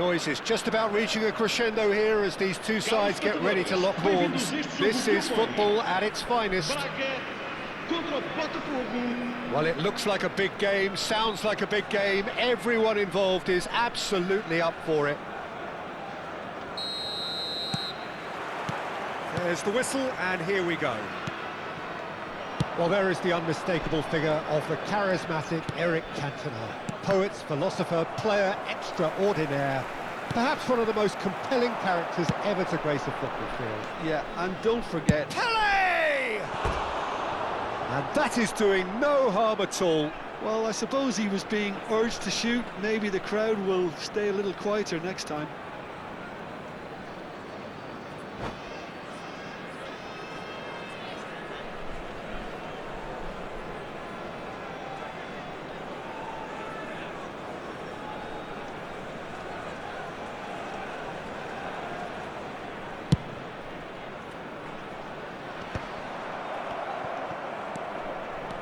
noise is just about reaching a crescendo here as these two sides get ready to lock horns. This is football at its finest. Well, it looks like a big game, sounds like a big game. Everyone involved is absolutely up for it. There's the whistle, and here we go. Well, there is the unmistakable figure of the charismatic Eric Cantona. Poet, philosopher, player extraordinaire. Perhaps one of the most compelling characters ever to grace a football field. Yeah, and don't forget... Pelé! And that is doing no harm at all. Well, I suppose he was being urged to shoot. Maybe the crowd will stay a little quieter next time.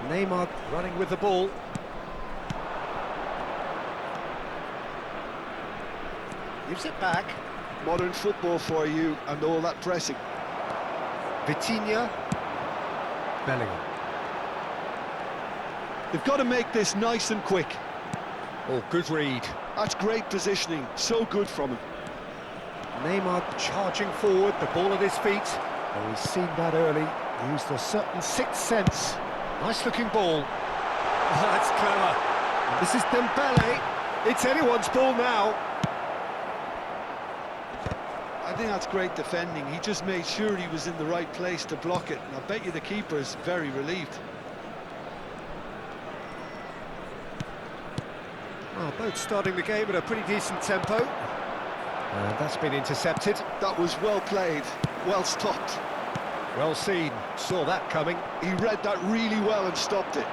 Neymar running with the ball. Gives it back. Modern football for you and all that pressing. Vitinha. Bellingham. They've got to make this nice and quick. Oh, good read. That's great positioning. So good from him. Neymar charging forward, the ball at his feet. Oh, he's seen that early. Used a certain sixth sense. Nice looking ball. Oh, that's clever. And this is Dembele. It's anyone's ball now. I think that's great defending. He just made sure he was in the right place to block it. And I bet you the keeper's very relieved. Well, both starting the game at a pretty decent tempo. That's been intercepted. That was well played, well stopped. Well seen, saw that coming. He read that really well and stopped it.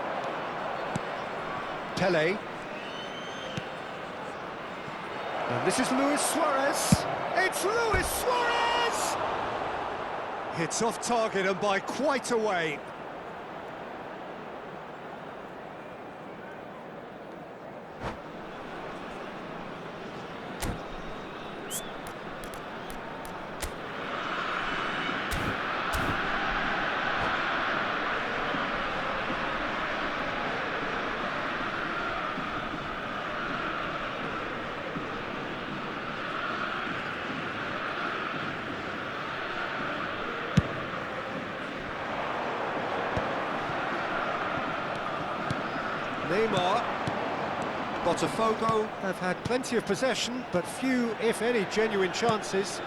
Pelé. And this is Luis Suarez. It's Luis Suarez! It's off target and by quite a way. Neymar. Botafogo have had plenty of possession, but few, if any, genuine chances.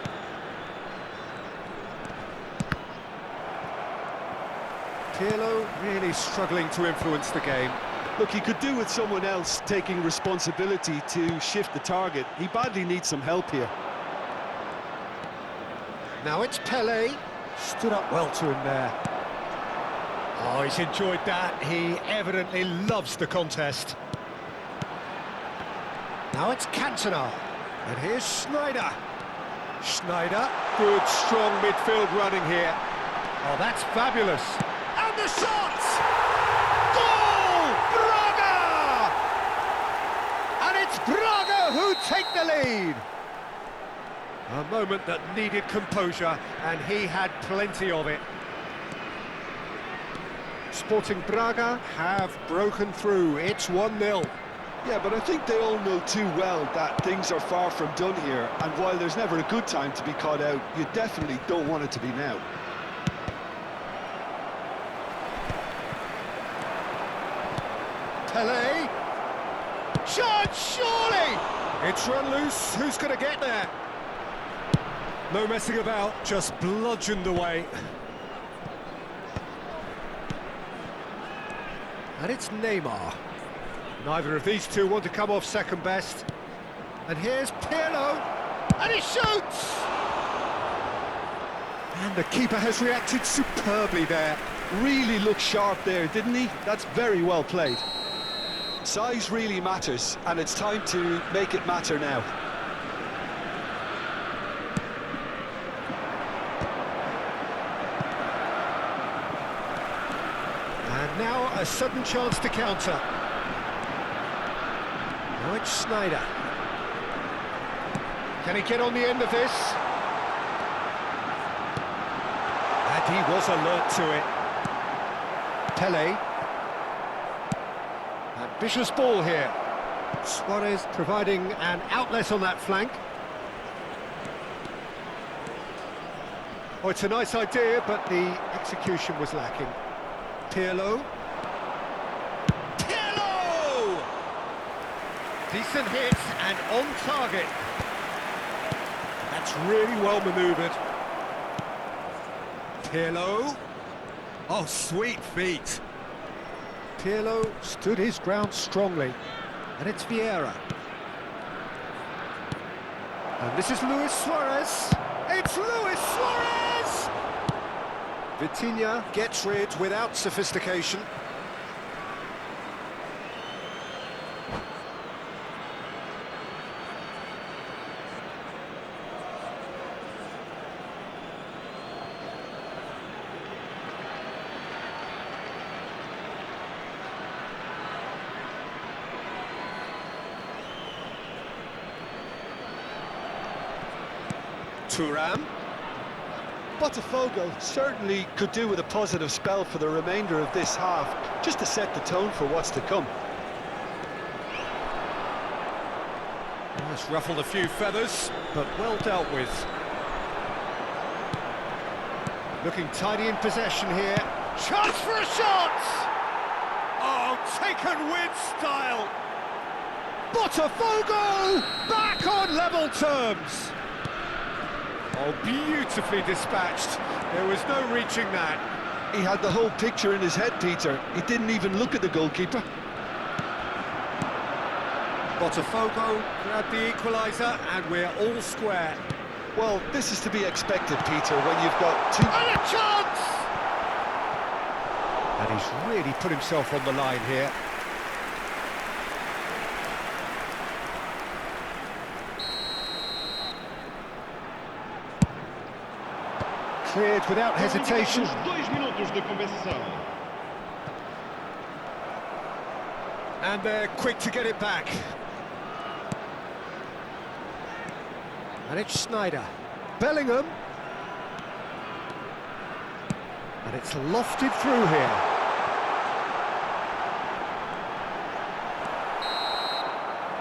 Pirlo really struggling to influence the game. Look, he could do with someone else taking responsibility to shift the target. He badly needs some help here. Now it's Pelé. Stood up well to him there. Oh, he's enjoyed that. He evidently loves the contest. Now it's Cantona. And here's Schneider. Schneider. Good, strong midfield running here. Oh, that's fabulous. And the shot! Goal! Braga! And it's Braga who take the lead. A moment that needed composure, and he had plenty of it. Sporting Braga have broken through. It's 1-0. Yeah, but I think they all know too well that things are far from done here, and while there's never a good time to be caught out, you definitely don't want it to be now. Pelé. Shot, surely! It's run loose. Who's going to get there? No messing about, just bludgeoned away. And it's Neymar. Neither of these two want to come off second best. And here's Pirlo. And he shoots! And the keeper has reacted superbly there. Really looked sharp there, didn't he? That's very well played. Size really matters, and it's time to make it matter now. And now a sudden chance to counter. Now it's Schneider. Can he get on the end of this? And he was alert to it. Pele. Ambitious ball here. Suarez providing an outlet on that flank. Oh, it's a nice idea, but the execution was lacking. Pirlo. Pirlo! Decent hit and on target. That's really well manoeuvred. Pirlo. Oh, sweet feet. Pirlo stood his ground strongly. And it's Vieira. And this is Luis Suarez. It's Luis Suarez! Vitinha gets rid without sophistication. Thuram. Botafogo certainly could do with a positive spell for the remainder of this half, just to set the tone for what's to come. It's ruffled a few feathers, but well dealt with. Looking tidy in possession here. Chance for a shot! Oh, taken with style! Botafogo back on level terms! Oh, beautifully dispatched. There was no reaching that. He had the whole picture in his head, Peter. He didn't even look at the goalkeeper. Botafogo grabbed the equaliser, and we're all square. Well, this is to be expected, Peter, when you've got two... And a chance! And he's really put himself on the line here. Cleared without hesitation. 2 minutos de compensação. And they're quick to get it back. And it's Sneijder. Bellingham. And it's lofted through here.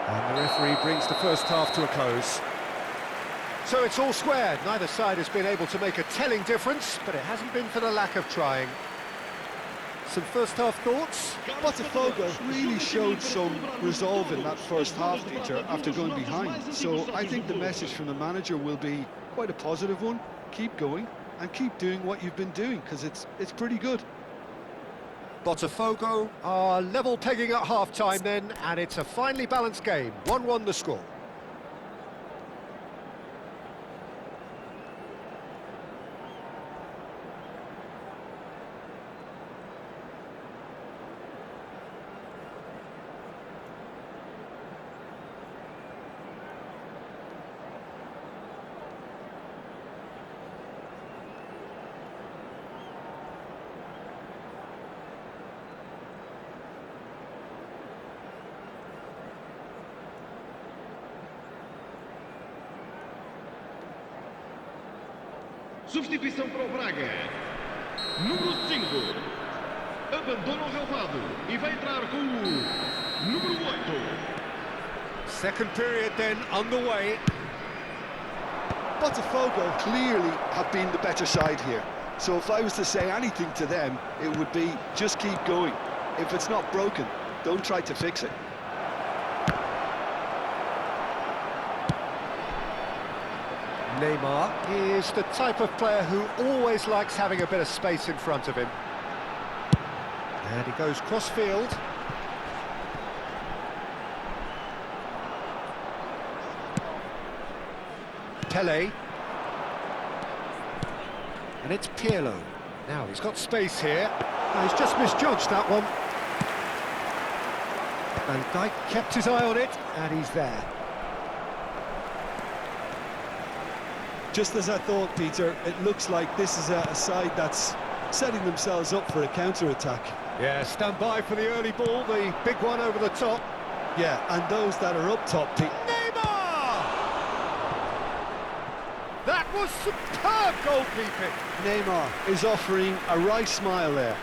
And the referee brings the first half to a close. So it's all square. Neither side has been able to make a telling difference, but it hasn't been for the lack of trying. Some first-half thoughts? Botafogo really showed some resolve in that first half, Peter, after going behind. So I think the message from the manager will be quite a positive one. Keep going and keep doing what you've been doing, because it's pretty good. Botafogo are level pegging at half-time then, and it's a finely balanced game. 1-1 the score. Substituição para o Braga. Número 5. Abandona o relvado e vai entrar com o número 8. Second period then underway. Botafogo clearly have been the better side here. So if I was to say anything to them, it would be just keep going. If it's not broken, don't try to fix it. Neymar is the type of player who always likes having a bit of space in front of him. And he goes cross-field. Pele. And it's Pirlo. Now, he's got space here. Oh, he's just misjudged that one. Van Dijk kept his eye on it, and he's there. Just as I thought, Peter, it looks like this is a side that's setting themselves up for a counter-attack. Yeah, stand by for the early ball, the big one over the top. Yeah, and those that are up top, Pete. Neymar! was superb goalkeeping. Neymar is offering a wry smile there.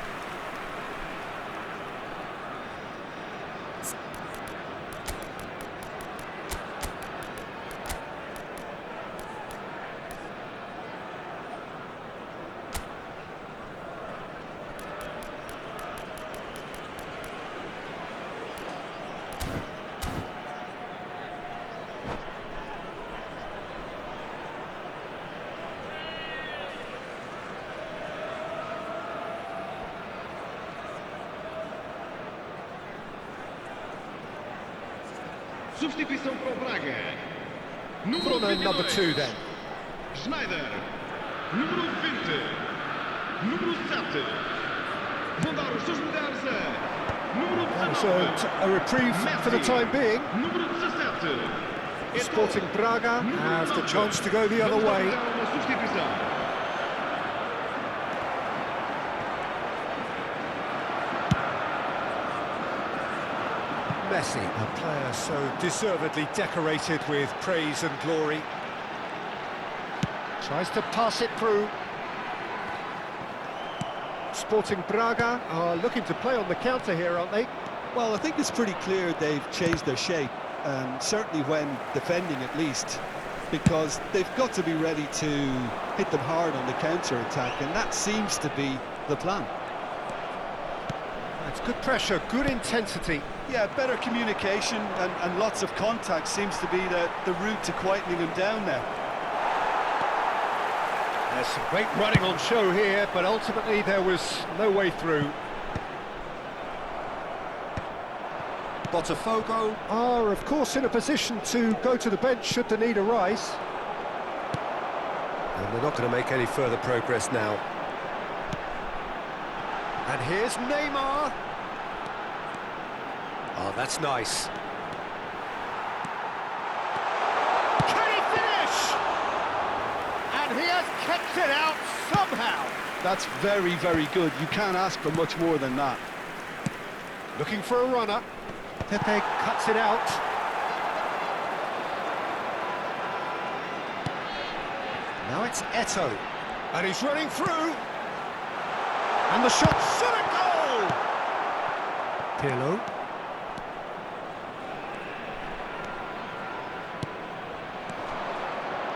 Substituição para o Braga. Número Put on 22. number 2 then. Schneider. Número 20. Número 7. Vão dar os seus lugares a número 19. So, a reprieve for the time being. Número 17. Sporting Braga has the chance to go the other Vamos way. dar uma substituição. Messi, a player so deservedly decorated with praise and glory. Tries to pass it through. Sporting Braga are looking to play on the counter here, aren't they? Well, I think it's pretty clear they've changed their shape, certainly when defending at least, because they've got to be ready to hit them hard on the counter-attack, and that seems to be the plan. It's good pressure, good intensity. Yeah, better communication and lots of contact seems to be the route to quietening them down now. There's some great running on show here, but ultimately there was no way through. Botafogo are, of course, in a position to go to the bench should the need arise. And they're not going to make any further progress now. And here's Neymar. Oh, that's nice. Can he finish? And he has kept it out somehow. That's very, very good. You can't ask for much more than that. Looking for a runner. Pepe cuts it out. Now it's Eto'o. And he's running through. And the shot should have goal! Pirlo.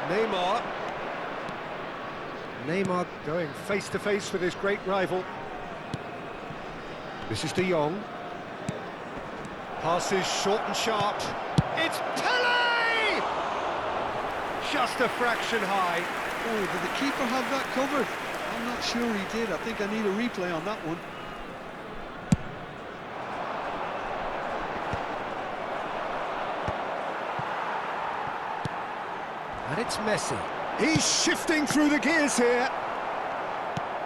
Neymar. Neymar going face to face with his great rival. This is De Jong. Passes short and sharp. It's Pele! Just a fraction high. Oh, did the keeper have that covered? I'm not sure he did. I think I need a replay on that one. And it's Messi. He's shifting through the gears here.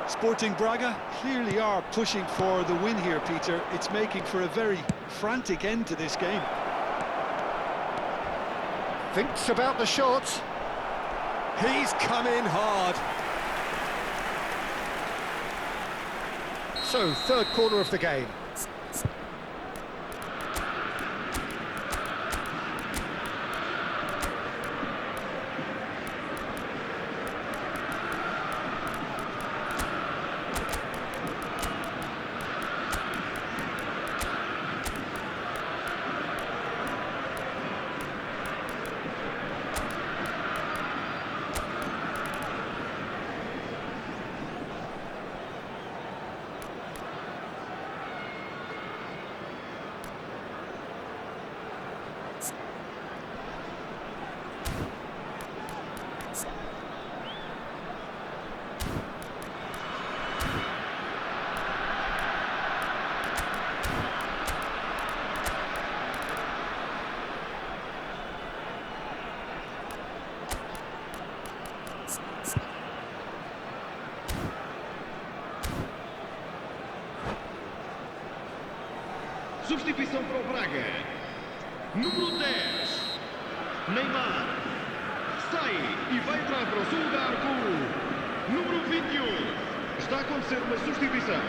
Sporting Braga clearly are pushing for the win here, Peter. It's making for a very frantic end to this game. Thinks about the shot. He's come in hard. So, third corner of the game. Substituição para o Braga. Número 10. Neymar. Sai e vai entrar para o seu lugar com o número 21. Está a acontecer uma substituição.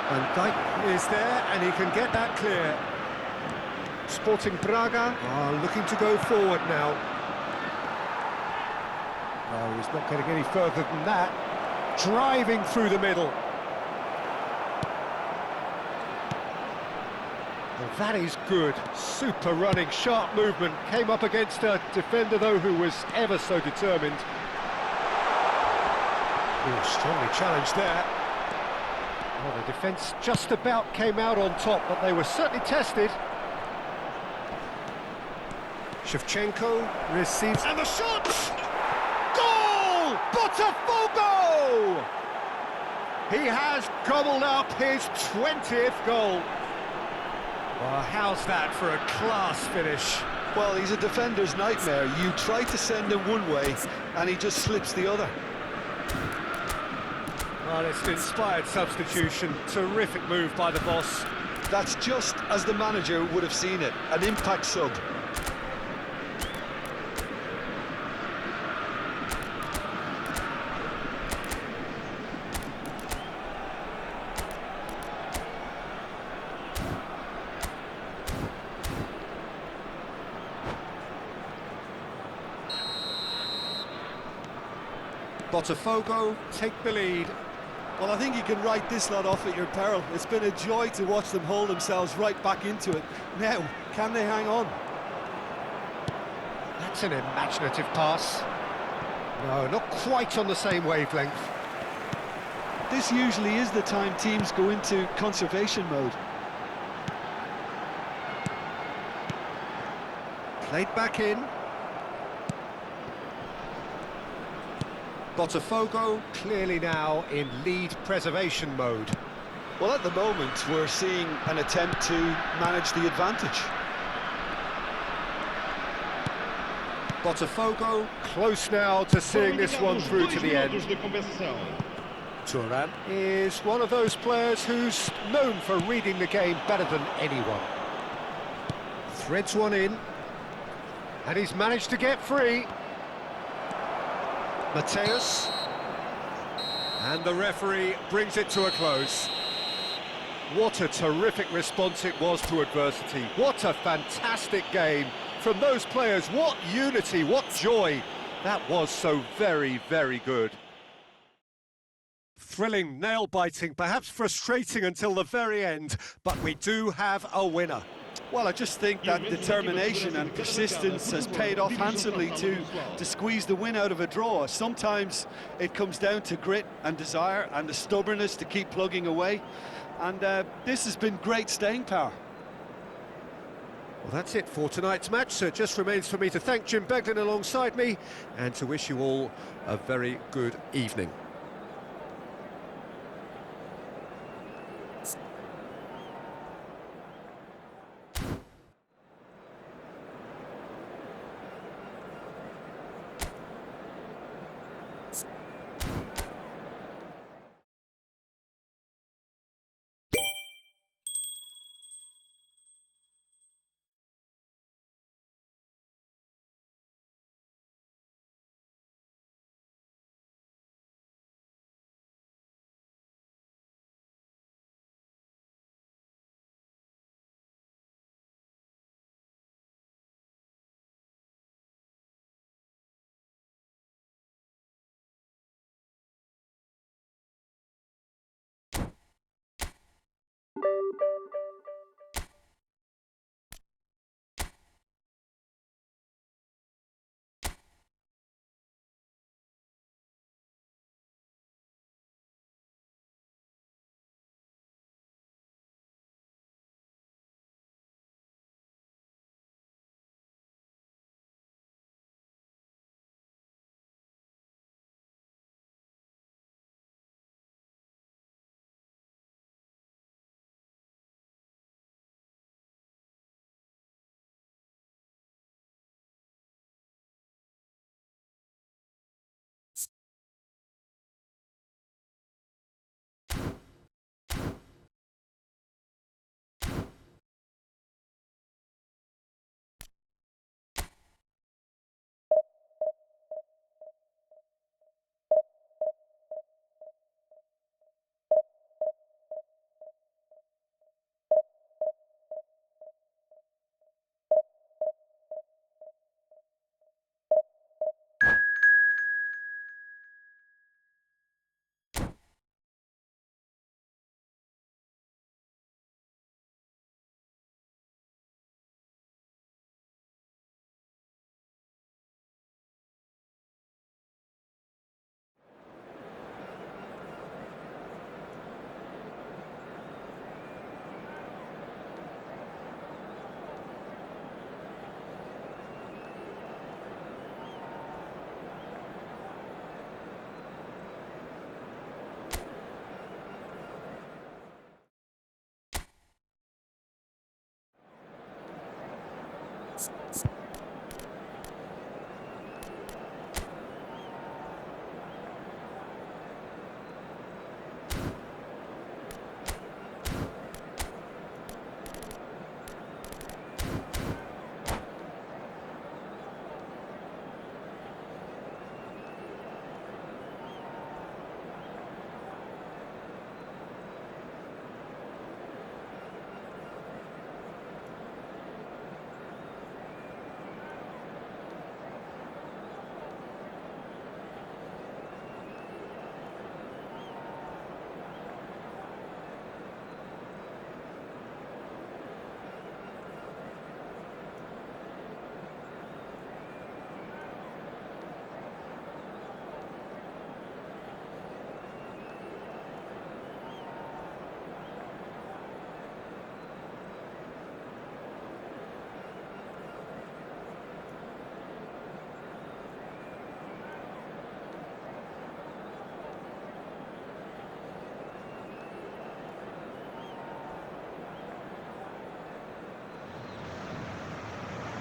Van Dijk is there and he can get that clear. Sporting Braga are looking to go forward now. No, he's not getting any further than that. Driving through the middle. Well, that is good. Super running, sharp movement. Came up against a defender, though, who was ever so determined. Oh, strongly challenged there. Well, the defence just about came out on top, but they were certainly tested. Shevchenko receives... And the shot! Goal! Botafogo! He has gobbled up his 20th goal. Well, how's that for a class finish? Well, he's a defender's nightmare. You try to send him one way, and he just slips the other. Well, it's an inspired substitution. Terrific move by the boss. That's just as the manager would have seen it, an impact sub. Botafogo take the lead. Well, I think you can write this lot off at your peril. It's been a joy to watch them hold themselves right back into it. Now, can they hang on? That's an imaginative pass. No, not quite on the same wavelength. This usually is the time teams go into conservation mode. Played back in. Botafogo clearly now in lead preservation mode. Well, at the moment, we're seeing an attempt to manage the advantage. Botafogo close now to seeing this one through to the end. Turan is one of those players who's known for reading the game better than anyone. Threads one in, and he's managed to get free. Mateus, and the referee brings it to a close. What a terrific response it was to adversity. What a fantastic game from those players. What unity, what joy. That was so very, very good. Thrilling, nail-biting, perhaps frustrating until the very end, but we do have a winner. Well, I just think that determination and persistence has paid off handsomely to squeeze the win out of a draw. Sometimes it comes down to grit and desire and the stubbornness to keep plugging away. And this has been great staying power. Well, that's it for tonight's match, so it just remains for me to thank Jim Beglin alongside me and to wish you all a very good evening.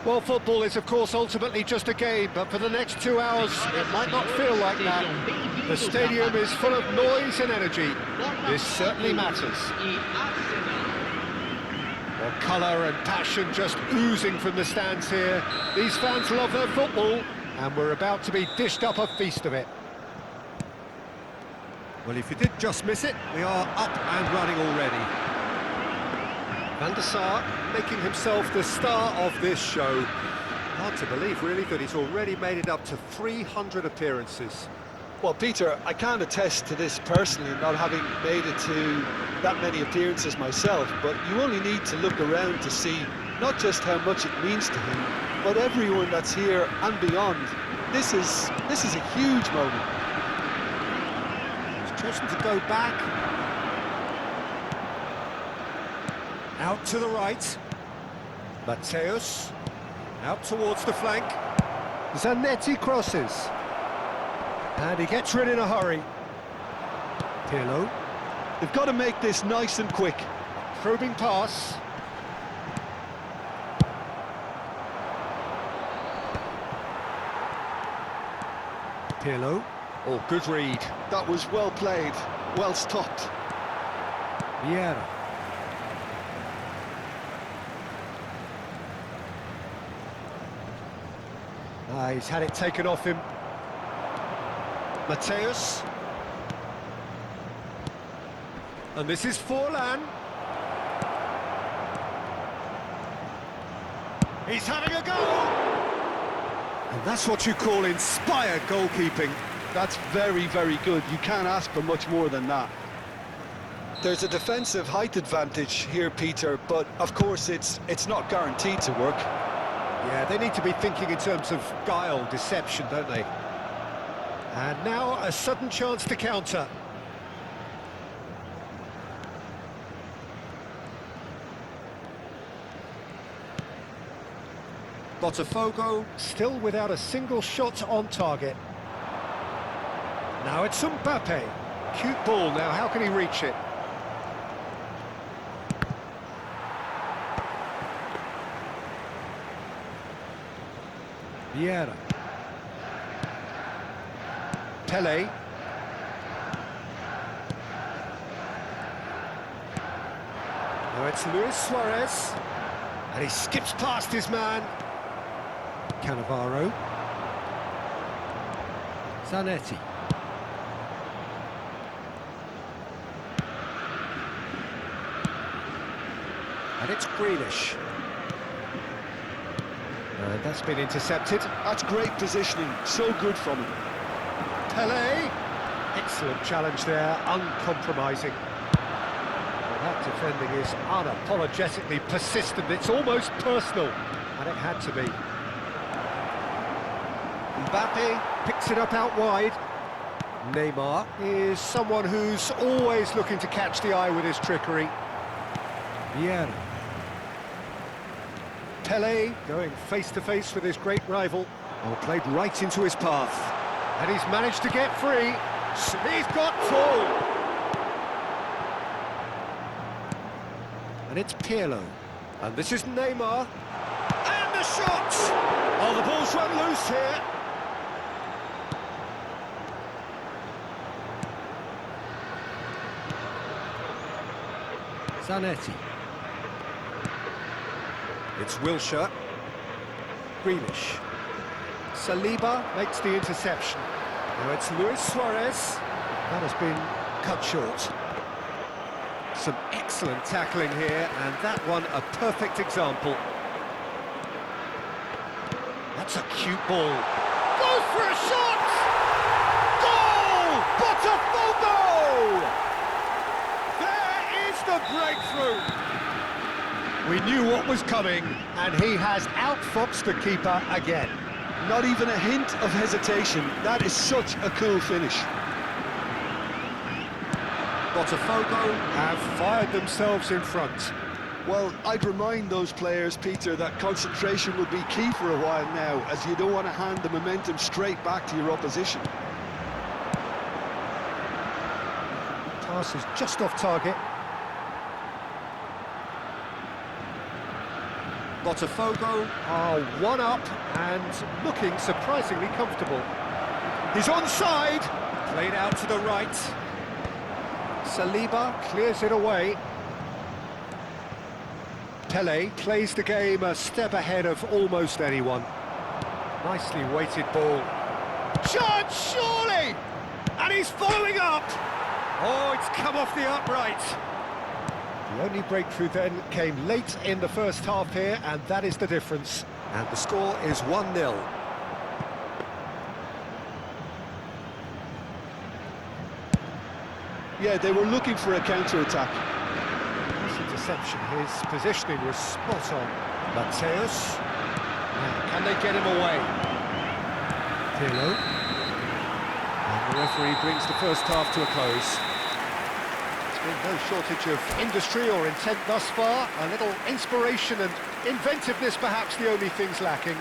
Well, football is, of course, ultimately just a game, but for the next 2 hours, it might not feel like that. The stadium is full of noise and energy. This certainly matters. Well, colour and passion just oozing from the stands here. These fans love their football, and we're about to be dished up a feast of it. Well, if you did just miss it, we are up and running already. Van der Sar making himself the star of this show. Hard to believe, really, that he's already made it up to 300 appearances. Well, Peter, I can't attest to this personally, not having made it to that many appearances myself, but you only need to look around to see not just how much it means to him, but everyone that's here and beyond. This is a huge moment. He's chosen to go back. Out to the right. Matthäus. Out towards the flank. Zanetti crosses. And he gets rid in a hurry. Pirlo. They've got to make this nice and quick. Probing pass. Pirlo. Oh, good read. That was well played, well stopped. Vieira. He's had it taken off him. Matthäus. And this is Forlan. He's having a go! And that's what you call inspired goalkeeping. That's very, very good. You can't ask for much more than that. There's a defensive height advantage here, Peter, but of course it's not guaranteed to work. Yeah, they need to be thinking in terms of guile, deception, don't they? And now a sudden chance to counter. Botafogo still without a single shot on target. Now it's Mbappe. Cute ball now, how can he reach it? Vieira. Pele. Now it's Luis Suarez. And he skips past his man. Cannavaro. Zanetti. And it's Grealish. And that's been intercepted. That's great positioning, so good from him. Pele. Excellent challenge there, uncompromising. Well, that defending is unapologetically persistent. It's almost personal, and it had to be. Mbappe picks it up out wide. Neymar is someone who's always looking to catch the eye with his trickery. Vieira. Pele going face-to-face with his great rival. Oh, played right into his path. And he's managed to get free. He's got full. And it's Pirlo. And this is Neymar. And the shot! Oh, the ball's run loose here. Zanetti. It's Wilshere. Grealish. Saliba makes the interception. Now it's Luis Suarez. That has been cut short. Some excellent tackling here, and that one a perfect example. That's a cute ball. Goes for a shot! Goal! Botafogo! There is the breakthrough! We knew what was coming, and he has outfoxed the keeper again. Not even a hint of hesitation. That is such a cool finish. Botafogo have fired themselves in front. Well, I'd remind those players, Peter, that concentration will be key for a while now, as you don't want to hand the momentum straight back to your opposition. Pass is just off target. Botafogo are 1 up and looking surprisingly comfortable. He's onside, played out to the right. Saliba clears it away. Pele plays the game a step ahead of almost anyone. Nicely weighted ball. Chance, surely! And he's following up! Oh, it's come off the upright. The only breakthrough then came late in the first half here, and that is the difference. And the score is 1-0. Yeah, they were looking for a counter-attack. Nice interception. His positioning was spot on. Mateus. Now, can they get him away? Pirlo. And the referee brings the first half to a close. There's been no shortage of industry or intent thus far. A little inspiration and inventiveness, perhaps the only things lacking.